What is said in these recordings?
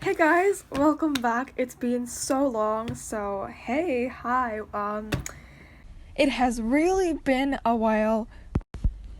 Hey guys, welcome back. It's been so long. So, hey, hi. It has really been a while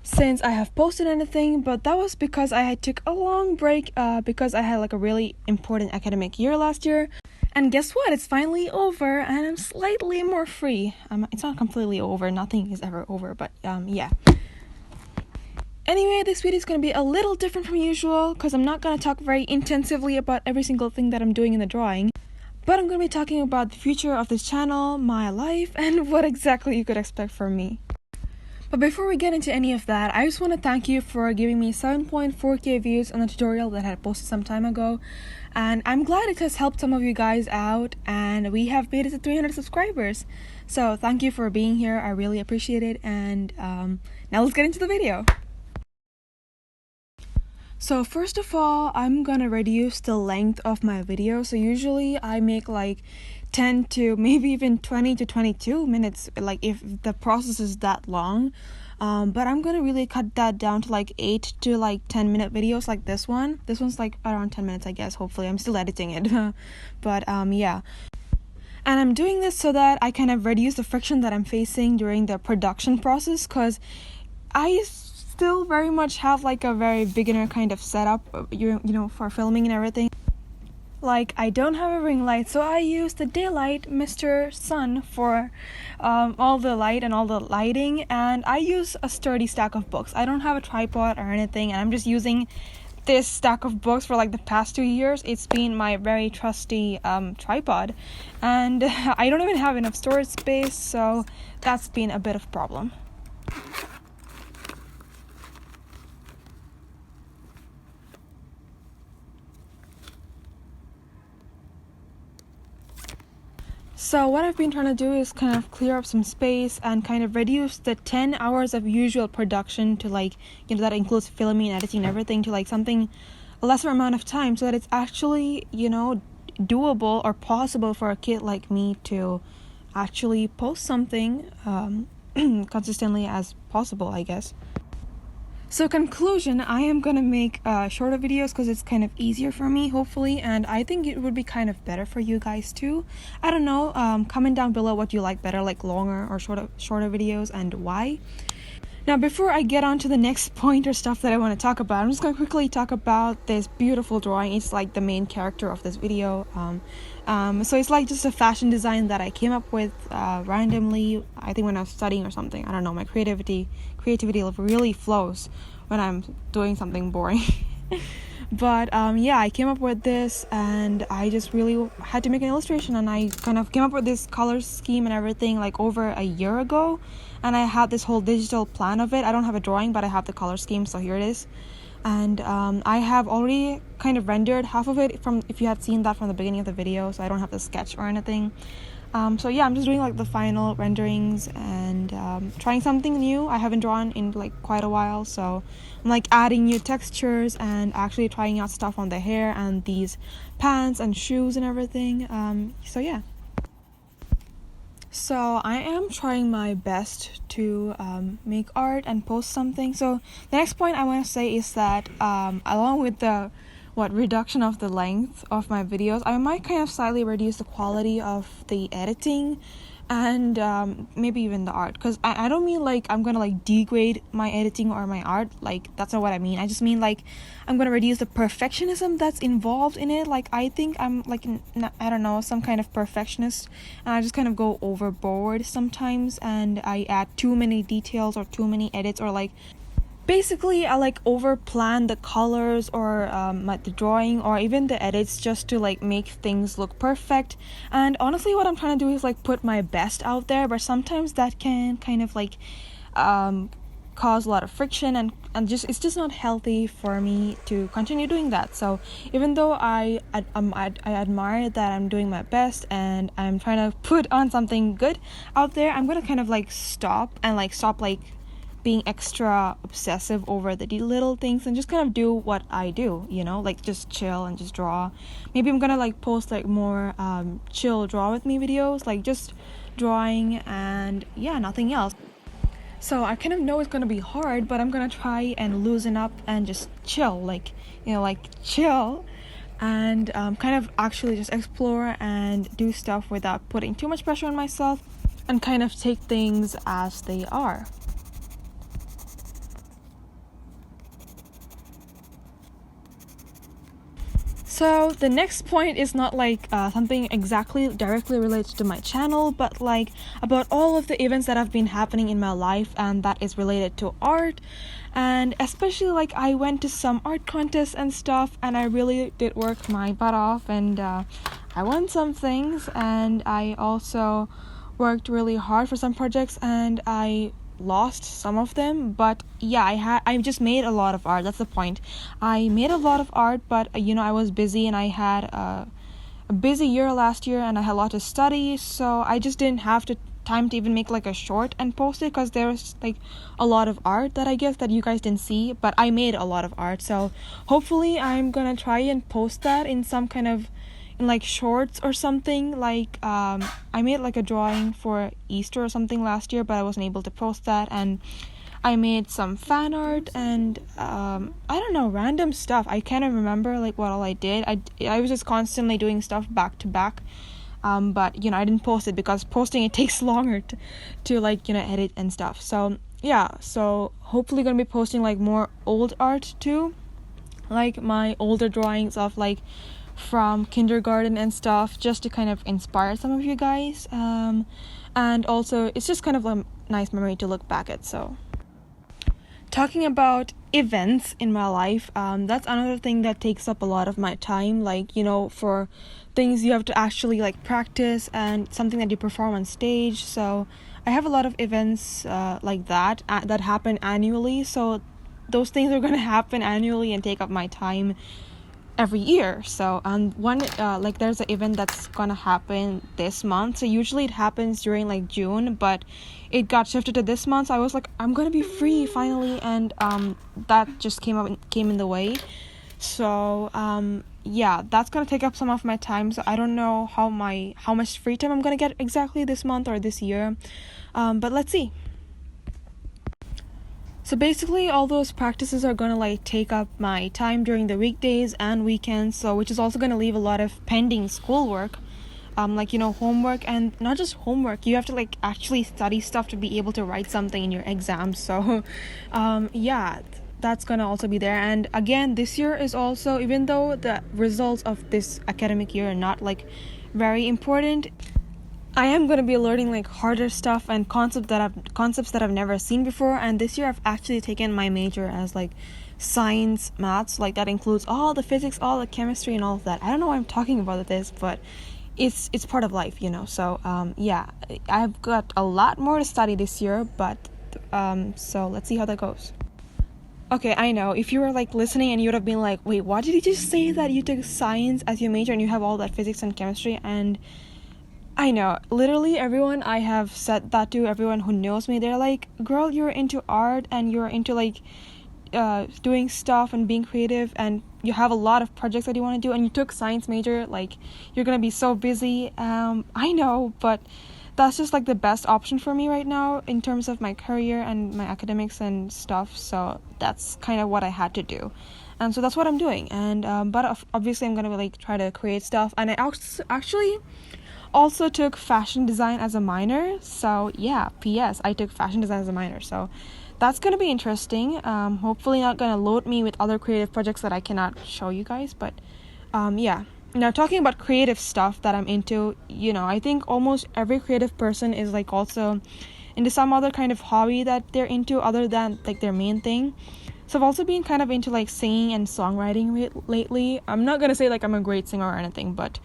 since I have posted anything, but that was because I had took a long break because I had like a really important academic year last year. And guess what? It's finally over and I'm slightly more free. It's not completely over. Nothing is ever over, but yeah. Anyway, this video is going to be a little different from usual because I'm not going to talk very intensively about every single thing that I'm doing in the drawing, but I'm going to be talking about the future of this channel, my life, and what exactly you could expect from me. But before we get into any of that, I just want to thank you for giving me 7.4k views on the tutorial that I had posted some time ago, and I'm glad it has helped some of you guys out, and we have made it to 300 subscribers. So thank you for being here, I really appreciate it, and now let's get into the video. So first of all, I'm gonna reduce the length of my video. So usually I make like 10 to maybe even 20 to 22 minutes, like if the process is that long. But I'm gonna really cut that down to like 8 to like 10-minute videos like this one. This one's like around 10 minutes, I guess, hopefully. I'm still editing it. But yeah. And I'm doing this so that I kind of reduce the friction that I'm facing during the production process, because I still very much have like a very beginner kind of setup, you know, for filming and everything. Like, I don't have a ring light, so I use the daylight Mr. Sun for all the light and all the lighting, and I use a sturdy stack of books. I don't have a tripod or anything, and I'm just using this stack of books for like the past 2 years. It's been my very trusty tripod, and I don't even have enough storage space, so that's been a bit of a problem. So what I've been trying to do is kind of clear up some space and kind of reduce the 10 hours of usual production to, like, you know, that includes filming, editing, and everything, to like something, a lesser amount of time, so that it's actually, you know, doable or possible for a kid like me to actually post something consistently as possible, I guess. So conclusion, I am gonna make shorter videos because it's kind of easier for me, hopefully, and I think it would be kind of better for you guys too. I don't know, comment down below what you like better, like longer or shorter videos, and why. Now, before I get on to the next point or stuff that I want to talk about, I'm just going to quickly talk about this beautiful drawing. It's like the main character of this video. So it's like just a fashion design that I came up with randomly, I think when I was studying or something. I don't know, my creativity really flows when I'm doing something boring. But yeah, I came up with this, and I just really had to make an illustration, and I kind of came up with this color scheme and everything like over a year ago, and I had this whole digital plan of it. I don't have a drawing, but I have the color scheme, so here it is. And I have already kind of rendered half of it, from if you had seen that from the beginning of the video, so I don't have the sketch or anything. So yeah, I'm just doing like the final renderings and trying something new. I haven't drawn in like quite a while, so I'm like adding new textures and actually trying out stuff on the hair and these pants and shoes and everything. So yeah. So I am trying my best to make art and post something. So the next point I want to say is that along with the reduction of the length of my videos, I might kind of slightly reduce the quality of the editing and maybe even the art, because I don't mean like I'm gonna like degrade my editing or my art, like that's not what I mean. I just mean like I'm gonna reduce the perfectionism that's involved in it. Like, I think I'm like, I don't know, some kind of perfectionist, and I just kind of go overboard sometimes, and I add too many details or too many edits, or like basically I like over plan the colors or the drawing or even the edits just to like make things look perfect. And honestly, what I'm trying to do is like put my best out there, but sometimes that can kind of like cause a lot of friction, and just it's just not healthy for me to continue doing that. So even though I admire that I'm doing my best and I'm trying to put on something good out there, I'm gonna kind of like stop being extra obsessive over the little things and just kind of do what I do, you know, like just chill and just draw. Maybe I'm gonna like post like more chill draw with me videos, like just drawing and yeah, nothing else. So I kind of know it's gonna be hard, but I'm gonna try and loosen up and just chill, like, you know, like chill and kind of actually just explore and do stuff without putting too much pressure on myself, and kind of take things as they are. So the next point is not like something exactly directly related to my channel, but like about all of the events that have been happening in my life and that is related to art. And especially like I went to some art contests and stuff, and I really did work my butt off, and I won some things, and I also worked really hard for some projects, and I lost some of them. But yeah, I just made a lot of art. That's the point. I made a lot of art, but I was busy, and I had a busy year last year, and I had a lot to study, so I just didn't have the time to even make like a short and post it, because there's like a lot of art that I guess that you guys didn't see, but I made a lot of art. So hopefully I'm gonna try and post that in some kind of in like shorts or something. Like I made like a drawing for Easter or something last year, but I wasn't able to post that. And I made some fan art and I don't know, random stuff. I can't even remember like what all I did. I was just constantly doing stuff back to back. But I didn't post it because posting it takes longer to like edit and stuff. So yeah, so hopefully gonna be posting like more old art too, like my older drawings of like from kindergarten and stuff, just to kind of inspire some of you guys. And also it's just kind of a nice memory to look back at. So talking about events in my life, that's another thing that takes up a lot of my time, like for things you have to actually like practice and something that you perform on stage. So I have a lot of events like that that happen annually, so those things are going to happen annually and take up my time every year. So one like there's an event that's gonna happen this month. So usually it happens during like June, but it got shifted to this month. So I was like, I'm gonna be free finally, and that just came in the way. So yeah, that's gonna take up some of my time. So I don't know how much free time I'm gonna get exactly this month or this year, but let's see. So basically all those practices are gonna like take up my time during the weekdays and weekends, so which is also gonna leave a lot of pending schoolwork, like homework. And not just homework, you have to like actually study stuff to be able to write something in your exams. So yeah, that's gonna also be there. And again, this year is also, even though the results of this academic year are not like very important, I am going to be learning like harder stuff and concepts that I've never seen before. And this year I've actually taken my major as like science maths, like that includes all the physics, all the chemistry, and all of that. I don't know why I'm talking about this, but it's part of life, so yeah, I've got a lot more to study this year, but so let's see how that goes. Okay, I know, if you were like listening and you would have been like, wait, what did you just say, that you took science as your major and you have all that physics and chemistry? And I know, literally everyone I have said that to, everyone who knows me, they're like, girl, you're into art and you're into like doing stuff and being creative, and you have a lot of projects that you want to do, and you took science major, like you're gonna be so busy. I know, but that's just like the best option for me right now in terms of my career and my academics and stuff. So that's kind of what I had to do, and so that's what I'm doing. And but obviously I'm gonna like try to create stuff. And I actually also took fashion design as a minor. So yeah, PS, I took fashion design as a minor, so that's gonna be interesting. Hopefully not gonna load me with other creative projects that I cannot show you guys. But yeah, now talking about creative stuff that I'm into, I think almost every creative person is like also into some other kind of hobby that they're into other than like their main thing. So I've also been kind of into like singing and songwriting lately. I'm not gonna say like I'm a great singer or anything, but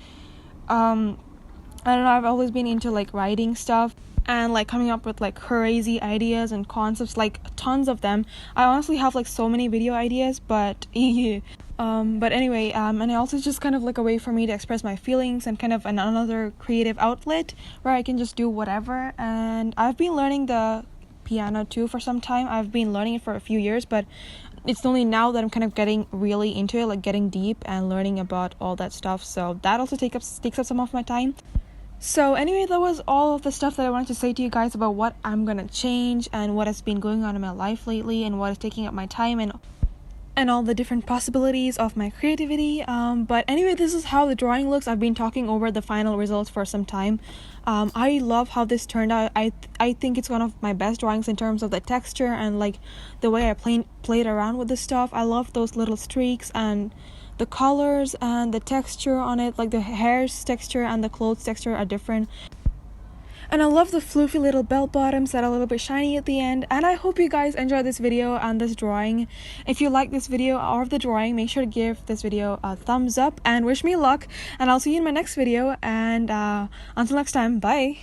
I don't know, I've always been into like writing stuff and like coming up with like crazy ideas and concepts, like tons of them. I honestly have like so many video ideas, but but anyway, and I also just kind of like a way for me to express my feelings and kind of another creative outlet where I can just do whatever. And I've been learning the piano too for some time. I've been learning it for a few years, but it's only now that I'm kind of getting really into it, like getting deep and learning about all that stuff. So that also takes up some of my time. So anyway, that was all of the stuff that I wanted to say to you guys about what I'm gonna change and what has been going on in my life lately and what is taking up my time. and all the different possibilities of my creativity. But anyway, this is how the drawing looks. I've been talking over the final results for some time. I love how this turned out. I think it's one of my best drawings in terms of the texture and like the way I played around with the stuff. I love those little streaks and the colors and the texture on it. Like the hair's texture and the clothes texture are different. And I love the floofy little belt bottoms that are a little bit shiny at the end. And I hope you guys enjoyed this video and this drawing. If you like this video or the drawing, make sure to give this video a thumbs up and wish me luck. And I'll see you in my next video. And until next time, bye.